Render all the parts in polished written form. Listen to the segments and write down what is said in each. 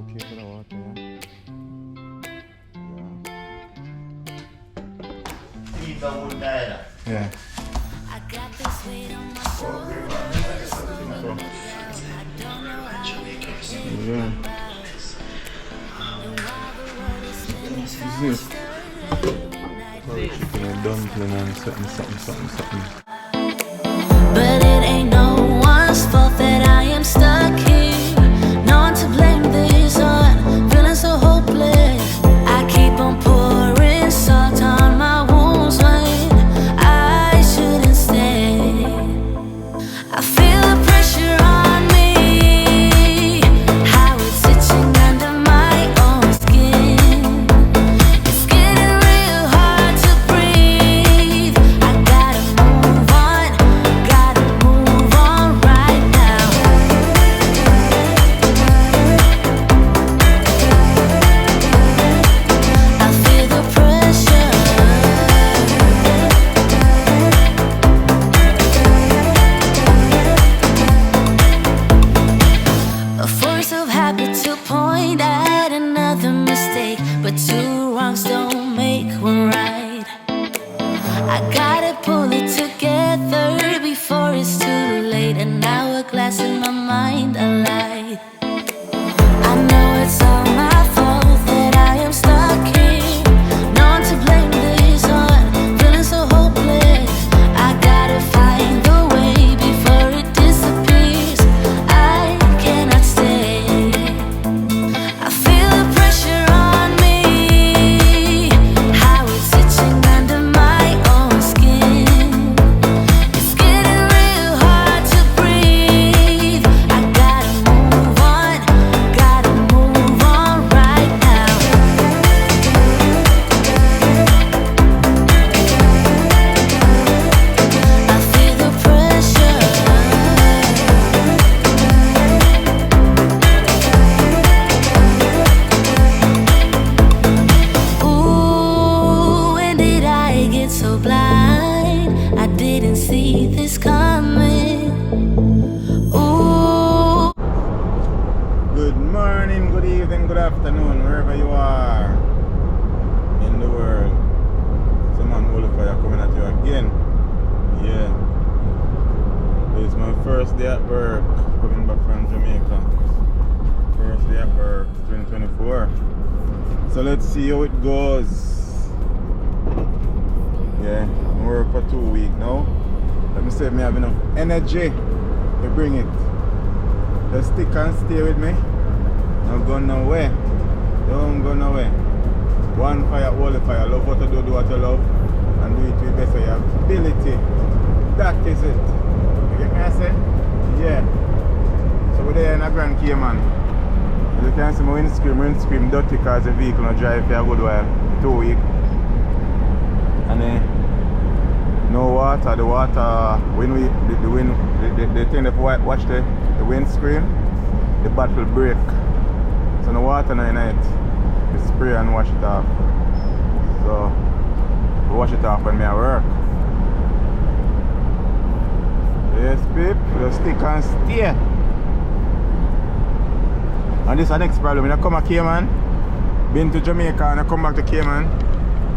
okay for the water, yeah? Yeah. Yeah. This is chicken and dumpling and something. But it ain't no one's fault that I am stuck here. No one to blame this on, feeling so hopeless. I keep on pouring salt on my wounds when I shouldn't stay. I feel the pressure on me, how it's itching under my own skin. It's getting real hard to breathe. I gotta move on right now. I feel the pressure. A force of habit to point at another mistake, but two wrongs don't make one right. I gotta pull it together before it's too late. An hourglass in my mind, a light. I know it's all my fault that I am stuck here. No one to blame this on, feeling so hopeless. I gotta find the way before it disappears. I cannot stay. I feel the pressure on me, how it's itching under my own skin. It's getting real hard to breathe. I gotta move on right now. I feel the pressure. Ooh, when did I get so blind? I didn't see this coming. Ooh. Good morning, good evening, good afternoon, wherever you are in the world. Someone Olufaya coming at you again. Yeah. It's my first day at work, coming back from Jamaica. First day at work, 2024. So let's see how it goes. Yeah, I work for 2 weeks now. Let me see if I have enough energy to bring it. Just stick and stay with me. Don't go nowhere. Don't go nowhere. One fire, all the fire. Love what you do what you love. And do it to the best of your ability. That is it. You get me I say? Yeah. So we're there in a Grand Cayman. As you can see my windscreen dirty because the vehicle not drive for a good while. 2 weeks. And no water. The water, when we, the wind, the thing that watch the windscreen, the bottle break. So no water in it. We spray and wash it off. So we wash it off when we at work. Yes, peep, just stick and stay. And this is the next problem. When I come to Cayman, been to Jamaica and I come back to Cayman,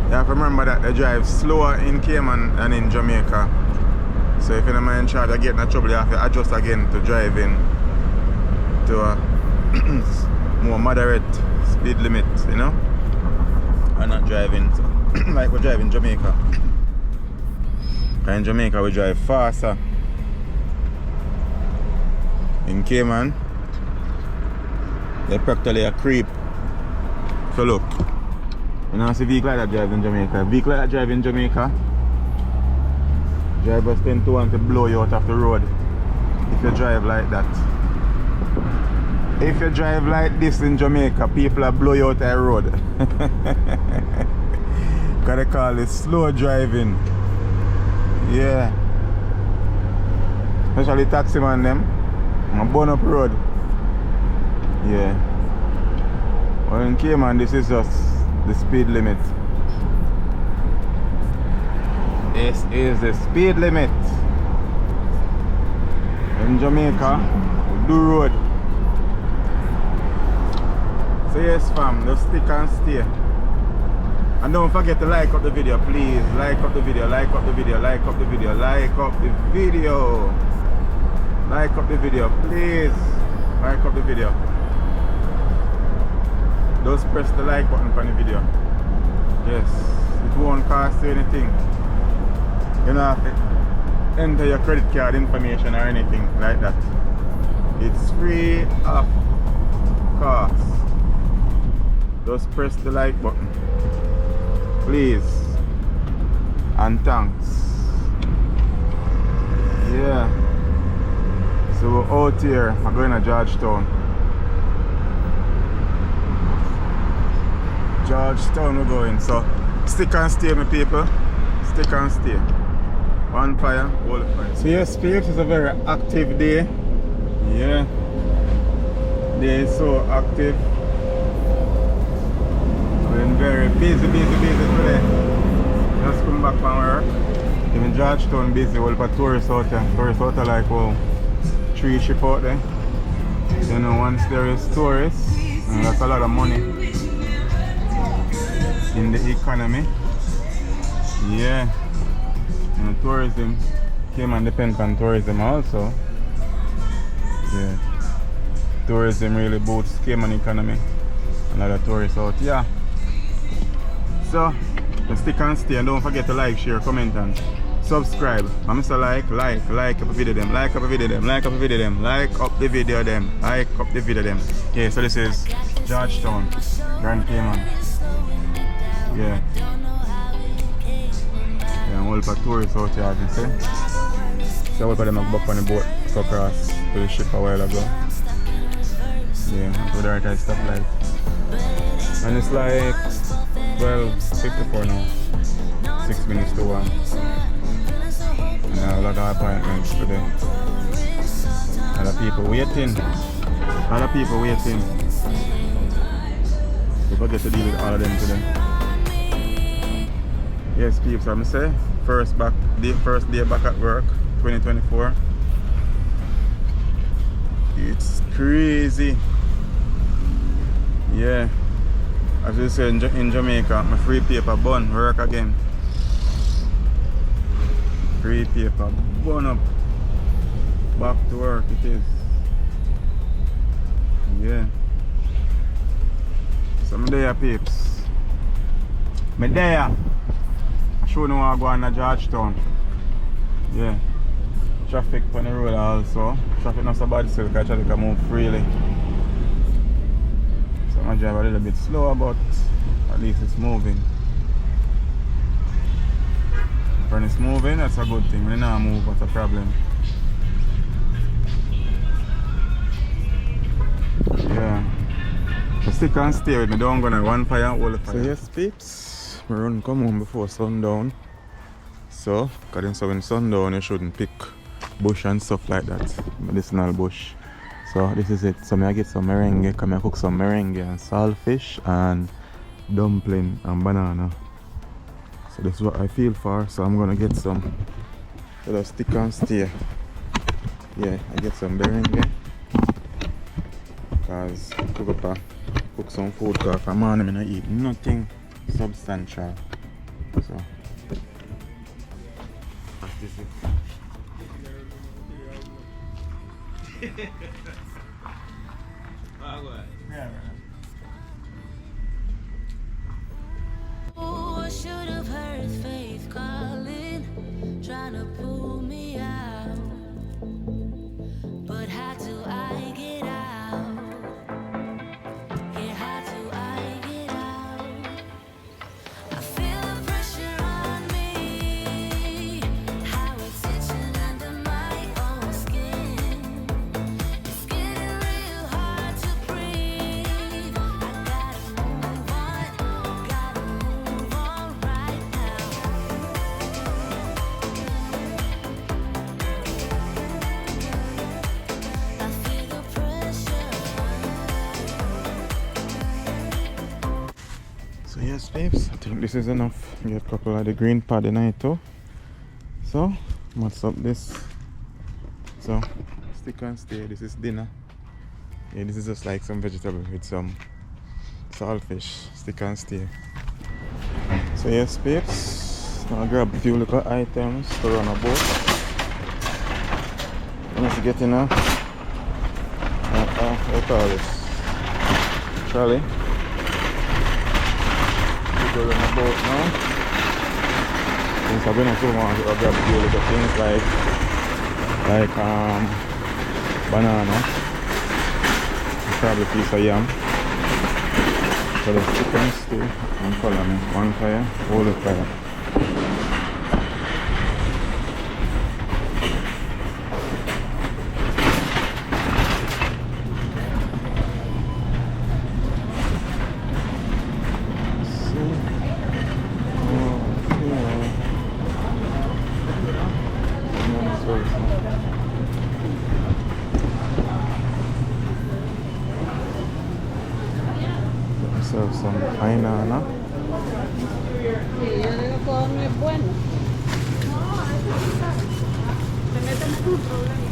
you have to remember that they drive slower in Cayman than in Jamaica. So if you're not in charge of getting in trouble, you have to adjust again to driving to a more moderate speed limit, you know? And not driving like we drive in Jamaica. In Jamaica we drive faster. In Cayman, they practically a creep. So look, you know, see vehicle like that drive in Jamaica. Vehicle like that drive in Jamaica, drivers tend to want to blow you out of the road if you drive like that. If you drive like this in Jamaica, people will blow you out of the road. Because they call it slow driving. Yeah. Especially taxi man them. I'm burn up road. Yeah. Well, in Cayman, this is just the speed limit. This is the speed limit. In Jamaica, we do road. So yes fam, just stick and stay. And don't forget to like up the video, please. Like up the video, like up the video, like up the video, like up the video. Like up the video, please. Like up the video. Just press the like button on the video. Yes, it won't cost you anything. You don't have to enter your credit card information or anything like that. It's free of cost. Just press the like button, please, and thanks. Yeah, so we're out here. I'm going to Georgetown. Georgetown we're going, so stick and stay my people. Stick and stay. One fire, hold fire. So yes peeps, it's a very active day. Yeah, day is so active. Been very busy today. Just come back from work. Even Georgetown busy, well for tourists out there. Tourists out there like wow, 3 ship out there. You know, once there is tourists, and that's a lot of money in the economy. Yeah. You know, tourism came and depends on tourism also. Yeah. Tourism really boosts Cayman economy. A lot of tourists out. Yeah. So, just stick and stay and don't forget to like, share, comment and subscribe. I'm Mr. Like up the video them, like up the video them, like up the video them, like up the video them, like up the video them. Okay, so this is Georgetown, Grand Cayman. Yeah. Yeah, I'm all for tourists out here, as you see. So all for them have back on the boat, go across to the ship a while ago. Yeah, so the right stuff like. And it's like 12:54 now, 6 minutes to 1. And a lot of appointments today. A lot of people waiting. A lot of people waiting. We forget to deal with all of them today. Yes, peeps, I'm say first day back at work, 2024. It's crazy. Yeah. As you say in Jamaica, my free paper bun, work again. Free paper bun up. Back to work it is. Yeah. So I'm there, peeps. I'm there. I sure know I go on to Georgetown. Yeah. Traffic on the road also. Traffic not so bad still because traffic can move freely. So I drive a little bit slower, but at least it's moving. When it's moving, that's a good thing. When it not move, what's a problem? Yeah. So stick and stay with me. Don't go on one fire and hold the fire. So yes, peeps, we run come home before sundown. So, because when sundown, you shouldn't pick bush and stuff like that. Medicinal bush. So this is it. So I get some merengue, come I cook some merengue and saltfish and dumpling and banana. So this is what I feel for. So I'm gonna get some. So just stick and stay. Yeah, I get some merengue. Cause cook some food because for morning I'm not eat nothing substantial. So this is Oh, I should have heard faith calling, trying to pull me out. But how do I get out? Yeah, how do I get out? I feel the pressure on me, how it's itching under my own skin. It's getting real hard to breathe. I gotta move on right now. I feel the pressure. So yes, babes, I think this is enough. Get a couple of the green pad in it too. So what's up this? So stick and stay. This is dinner. Yeah, this is just like some vegetable with some saltfish, stick and stay. So yes, babes, I'll grab a few little items to run a boat. I need to get in what do you call this? Trolley. We go run a boat now. Since I've been on supermarket, I'll grab a few little things like banana, probably a piece of yam. So the chicken stew and follow me. One fire, hold the fire. Serve some banana. Sí, yo digo que no es bueno. Te meten en un problema.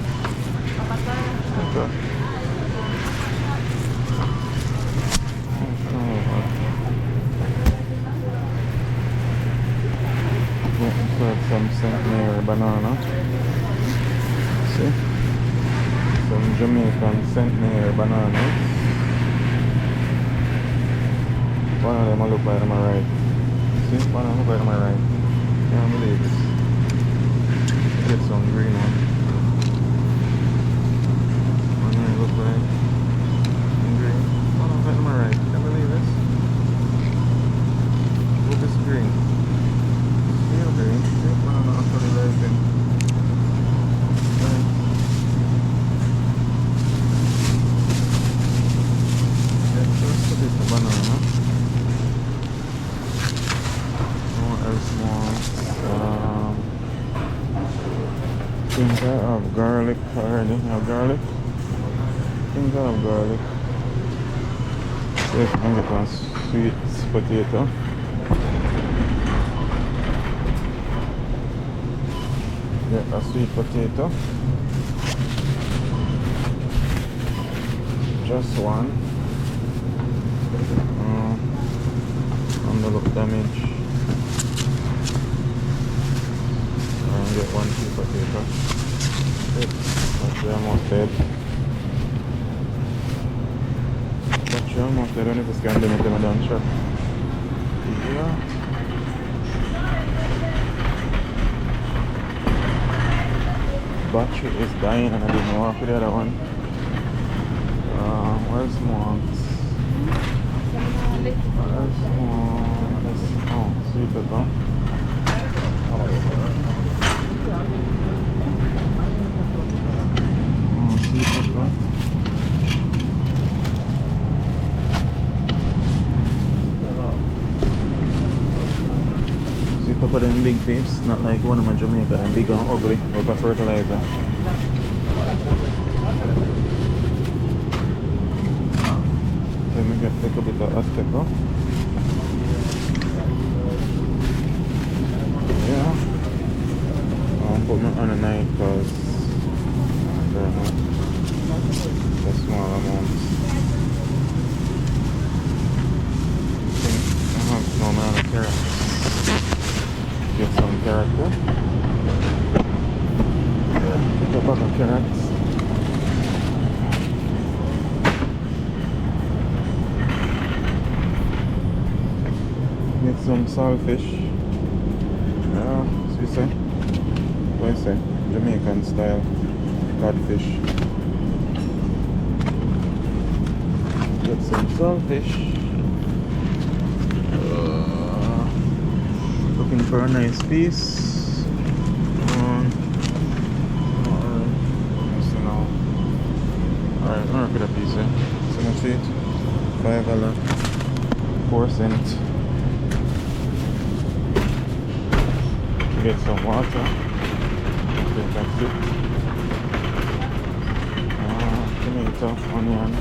Okay. Serve some St. Mary banana. See? Some Jamaican St. Mary bananas. One of them look like on my right. See? One of them look like on my right. Can't believe it. Get some green one. One of them look like green. One of them on my right. Can't believe this. Look, it's green. See, green. See? One of them actually very thin. Right. Yeah, just put this banana. I think I have garlic already. Have garlic? I think I have garlic. See if I can get one sweet potato. Get a sweet potato. Just one. Envelope damage. Get one sweet potato. That's almost dead. That's almost dead. I don't need to scan them until I'm done, sure. Yeah. Battery is dying and I didn't know after the other one. Where's Monks? Where's Monks? Oh, sweet pepper. Sweet pepper them big papes, not like one of my Jamaica and big and ugly, but for fertilizer. Let me get take a bit of Azteca. Yeah. I'll put me on a night because the small amounts. I have no amount of carrots. Get some carrot there. Pick a bag of carrots. Get some saltfish. Yeah, what you say? What you say? Jamaican style codfish. Get some saltfish. Looking for a nice piece. Alright, I'll get a piece here. So much it? $5, 4 cents. Get some water. Okay, that's it. Tomato, onion.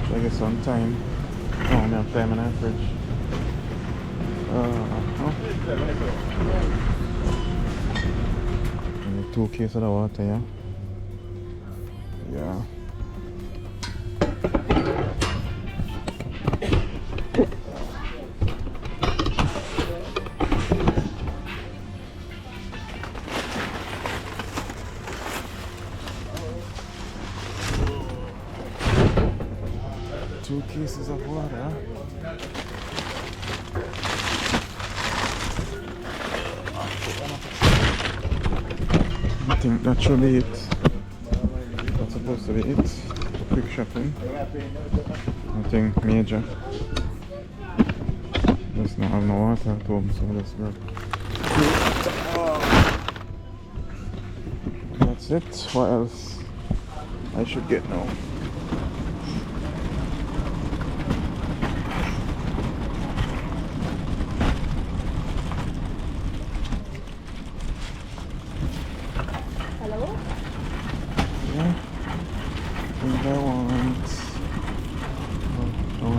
Should I get some thyme? Oh, I have thyme in our fridge. Only 2 cases of water, yeah? Yeah. 2 cases of water. I think that should be it. That's supposed to be it. Quick shopping. Nothing major. Just not have no water at home, so let's grab. That's it. What else I should get now? Hello? Yeah. I think I want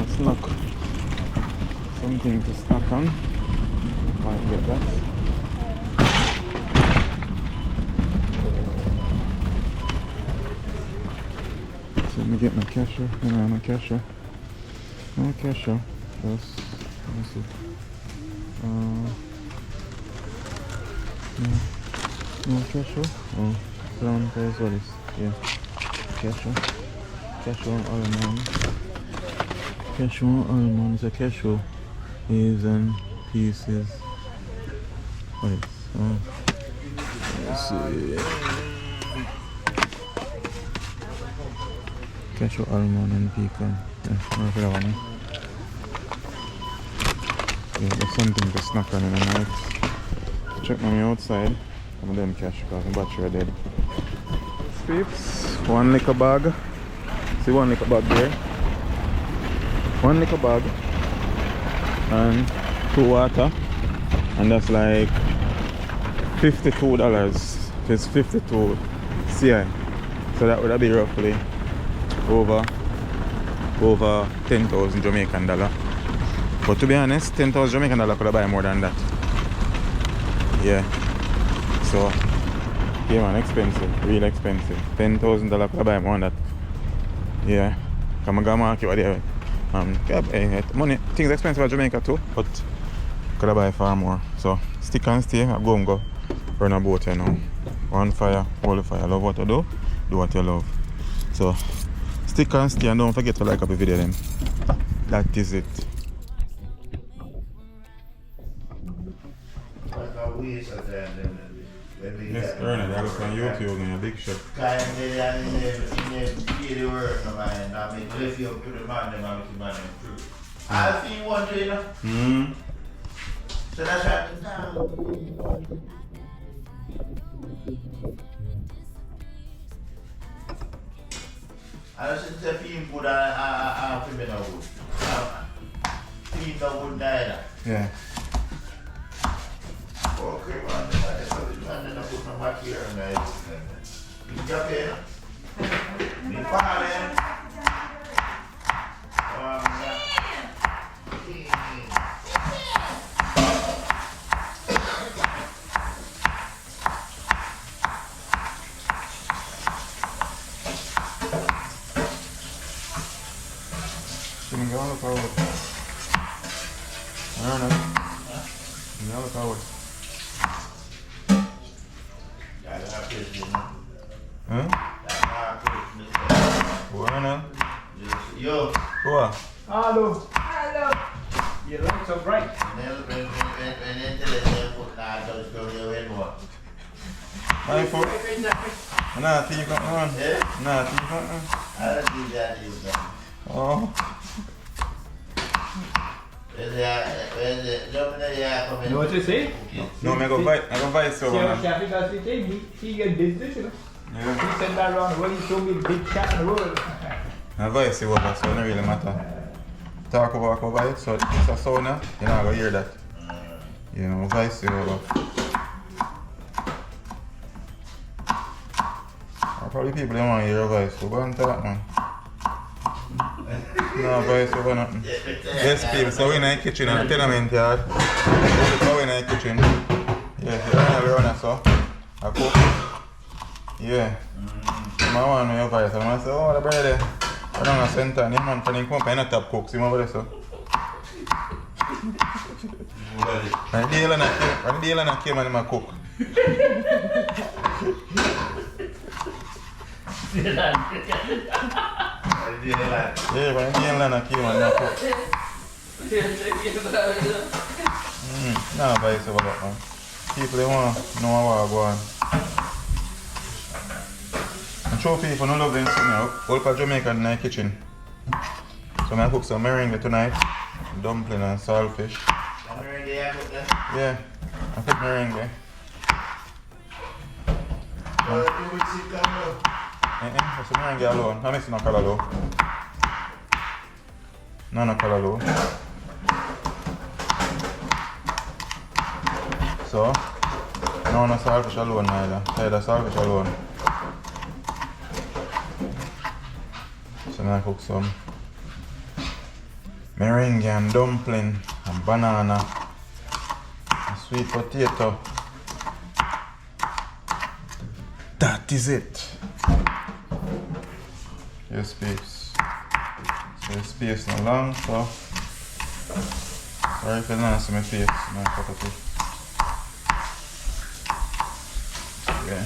snack. Something to snack on. Might get that. So let me get my cashier. No, my cashier. No cashier. Just let me see. No cashier. Oh, brown price what is? Yeah. Cashew. Cashew and almond. Cashew and almond is a cashew. Is and pieces. Wait. Let's see. Cashew, almond and pecan. Yeah, I'll put that one. Yeah, there's something to snack on in the night. Check on me outside. I'm done cash because my battery are dead. Peeps, 1 liquor bag. See 1 liquor bag there. 1 liquor bag and 2 water, and that's like $52. It's 52 CI. So that would be roughly over 10,000 Jamaican dollar. But to be honest, 10,000 Jamaican dollar could have buy more than that. Yeah. So yeah man, expensive, real expensive. $10,000 could buy more than that. Yeah. Come on, go market what they money, things expensive at Jamaica too, but could buy far more. So stick and stay, I go and go run a boat, you know. One fire, hold the fire, love what you do what you love. So stick and stay and don't forget to like up the video then. That is it. Yes, Ernie, I was on YouTube in a big shot. I've seen one day, you know. So that's happened now. I don't think the film would have been a wood. Film that would die. Yeah. Okay, man, I'm going to put my back here and I jump in. Me father. Shouldn't go on the power. I don't know. No power. Huh? Bueno. Yo. What? Hello. Hello. You look so bright. My foot. Nah, think you on. Nah, think you on. I don't do that either. Oh. You know what you say? No, I go buy so. See how Shafi does it, he get business, you know. Yeah. He sent that around the world, he showed me the big shot in the world. I voice over, so it don't really matter. Talk over it, so it's a sauna, you're not gonna hear that. You know, voice over. Probably people don't want to hear your voice, so go and talk, man. No voice over nothing. Yes, people, so we're in the kitchen, in the tenement yard. So we're in the kitchen. Yeah, you're running around, so I cook. Yeah. I want your voice, and I say, oh, the brother. I don't know, center, and man, for the company, not top cook, see my brother, so. And the deal and I came and I cook. Yeah, but again, Lana came and not cook. Nah, buy so about man. People they want know what I go on. And show people no love them sitting out. All for Jamaican in the kitchen. So I cook some meringue tonight, dumpling and saltfish. Yeah, I cook meringue. That's the meringue alone. I'm missing a callaloo. No callaloo. So, no saltfish alone neither. Try the saltfish alone. So I cook some meringue and dumpling and banana and sweet potato. That is it. Yes, peeps. So the space not long, so sorry if you don't see my face, my cup of tea. Yeah,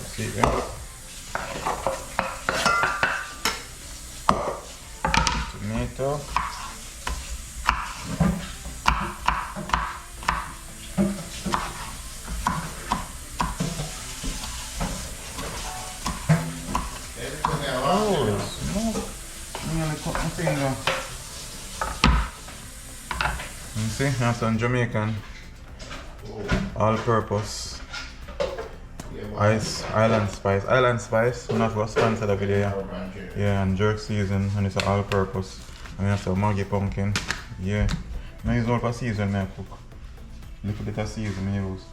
see it there. Tomato. Oh, smoke. Nearly cut my finger. You see, that's some Jamaican all-purpose island spice. Island spice, not for sponsor the video. Yeah, and jerk season, and it's an all-purpose. And we have some Maggi pumpkin. Yeah. I use all for season I cook. Little bit of season I use.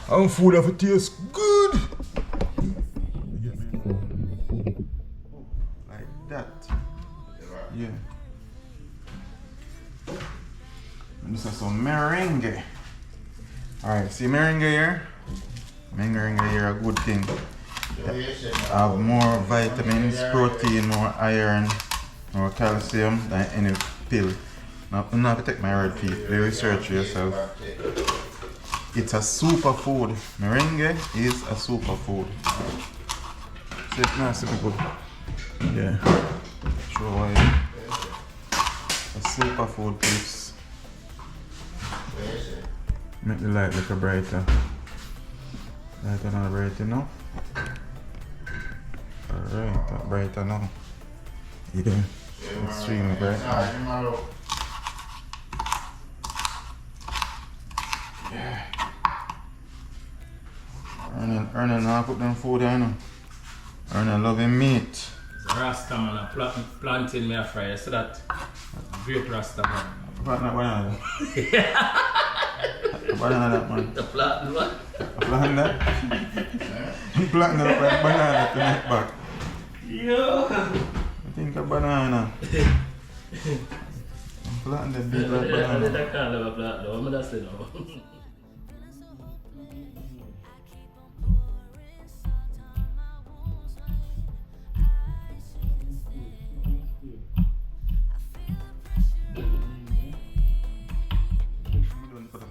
And food have to taste good. Like that. Yeah. And this is some meringue. Alright, see meringue here? Meringue here a good thing. Have more vitamins, protein, more iron, more calcium than any pill. Now, I'm not going to take my word for it. Do research yourself. It's a superfood. Meringue is a superfood. So it's nice to be good. Yeah. Show why. A superfood, please. Make the light look brighter. Light another brighter now. Alright, that brighter now. Yeah. Extremely bright. Yeah. Earning now put them food in. Earning loving meat. Rasta man, a plantain me a fry, so that grape Rasta man. Banana. Banana that man. The plantain one? Plantain that? Plantain that banana tonight back. Yo! I think a banana. Plantain that big like banana. I can't have a plantain, I'm going to say no.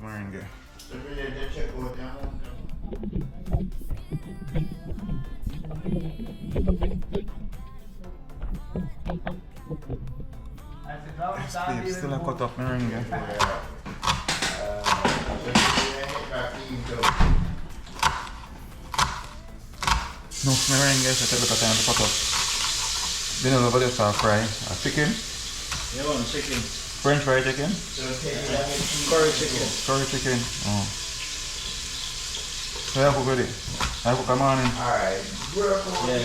Meringue. Steve, still a cut up meringue. No meringue, so take a time to cut up. Then over there for fry. A chicken. You want chicken? French fried chicken? Curry chicken. Curry chicken. Oh. So I cook with it. I cook a morning. Alright. Yeah.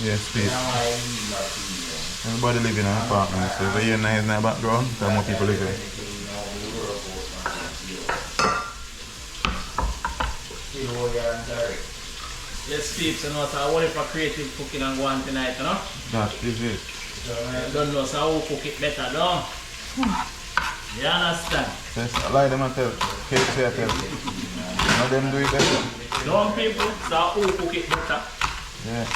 Yes, please. Everybody live in an apartment, so if you hear noise in the background, there are more people living. Yes, peeps, you know, so I want it for creative cooking and go on tonight, you know? That is it. I don't know, so I will cook it better, no? You understand? Yes, I like them and tell. Cake say I tell. Now them do it better. Some people, so I will cook it better. Yeah.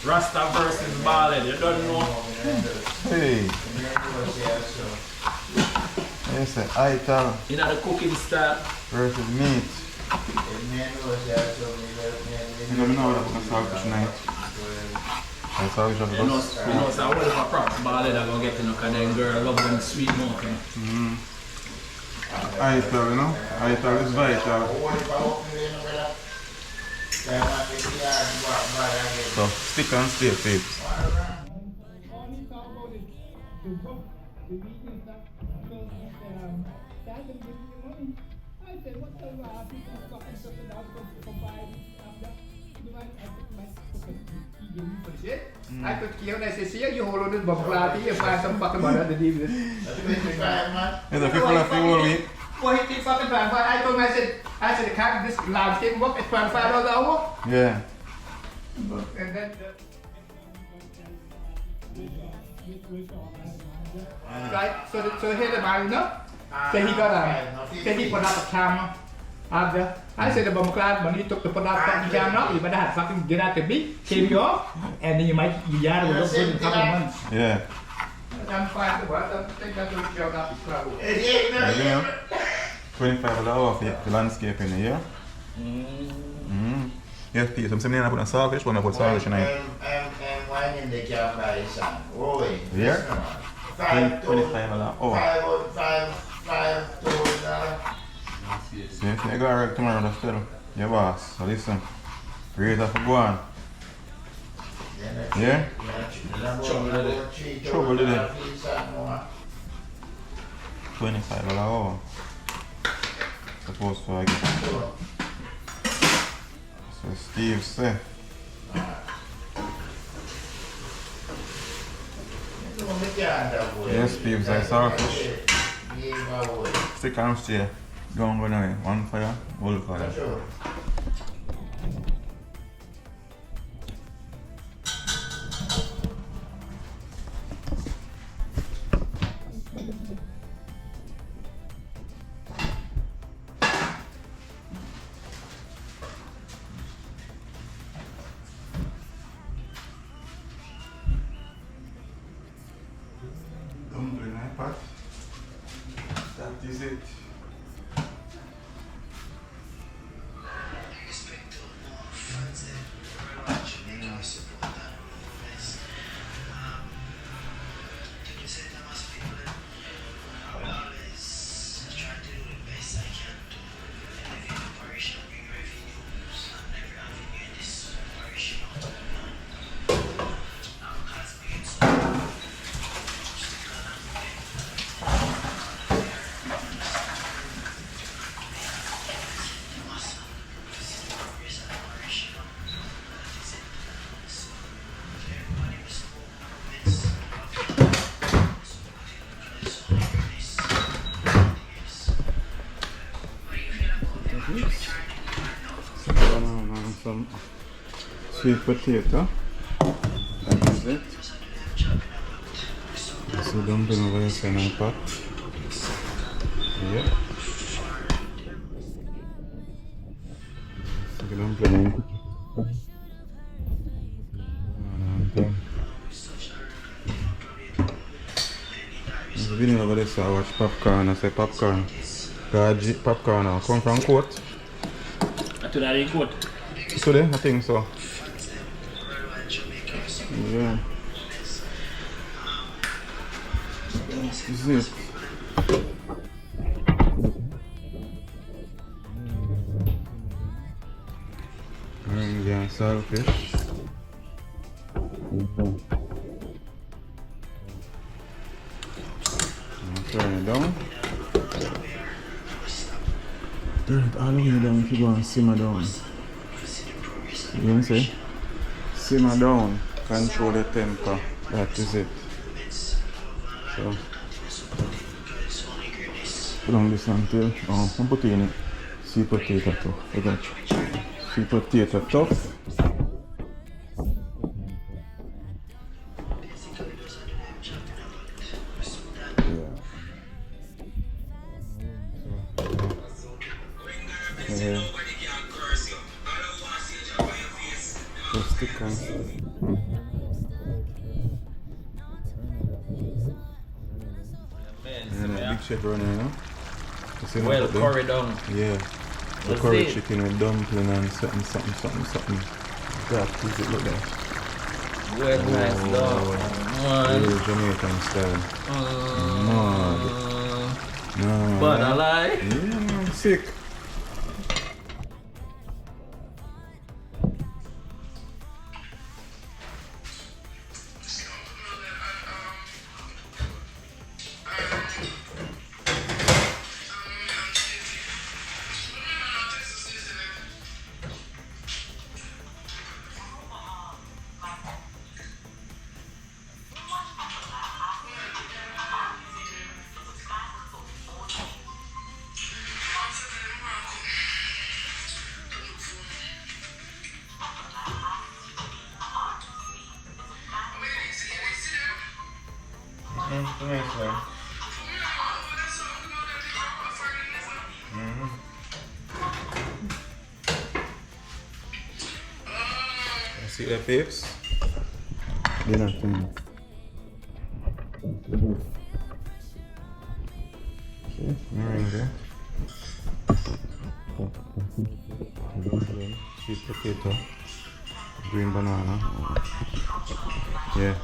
Rasta versus Ballad, you don't know. Hey. Yes, ital You know the cooking style. versus meat. You don't know what I'm going to talk tonight. That's how we talk You know, about. we know so whatever props Ballad are going to get to know, because then girl love them sweet milk. Ital, you know? Ital is vital. So, stick and stay, babes. I could kill necessary, you hold on the bumblati, you find some fucking mother to do this. There's a people that feel all week. Well, he fucking $25. I told him, I said, the cat, this landscape work at $25 an hour. Yeah. And then, right, so here the man, you know? So he got so he put up a camera out there. I said the bomb clad when he took the put up fucking camera, you better have fucking get out the beat, came you off, and then you might be out with good in a couple of months. Yeah. I'm fine with what I think that's what you're not trouble. Yeah. $25 an hour for landscaping a year. Yes, Pete, I'm saying I put a salvage, but I put salvage in it. I'm winding the camera, son. Oh, Yeah? $25 an hour. So if you go work tomorrow, just tell your boss, so listen, raise up for go on. Yeah? Trouble did it. $25 an hour. Supposed to I get. So Steve said. Yes, Steve's like saltfish. Stick and stay. Don't go away. One fire, all fire. Dumpling iPad. That is it. Some banana and some sweet potato. That is it. So dumpling over here in my pot. Yeah. So dumpling. There's a video over there, so I watch popcorn. I say popcorn. God, popcorn now come from court. Today in court. Today, I think so. Yeah. This is it. And yeah, saltfish. Turn it down. Turn it all the way down if you go and simmer down. You know what I'm saying? Simmer down, control the temper. That is it. So, put on this until, I'm putting in it. Sweet potato tough. Look at that. Sweet potato tough. Yeah. So stick on. Man, And so then big chef around here, you know? You see well what they- curry down. Yeah. The That's curry it. chicken with dumpling and something. That is it, look there. Well nice dog. Real Jamaican style. Mad. No. But I like. Yeah, man, sick. Nice one. See the peeps? Dinner time. Okay, meringue there. Sweet potato. Green banana. Yeah.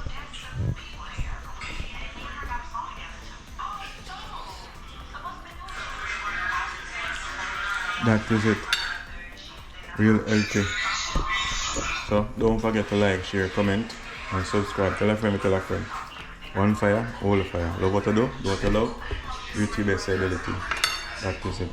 That is it. Real healthy. So don't forget to like, share, comment, and subscribe. Tell a friend, tell a friend. One fire, all fire. Love what I do what I love. Do it to your best ability. That is it.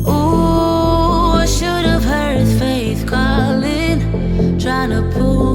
Ooh, I should have heard faith calling, trying to pull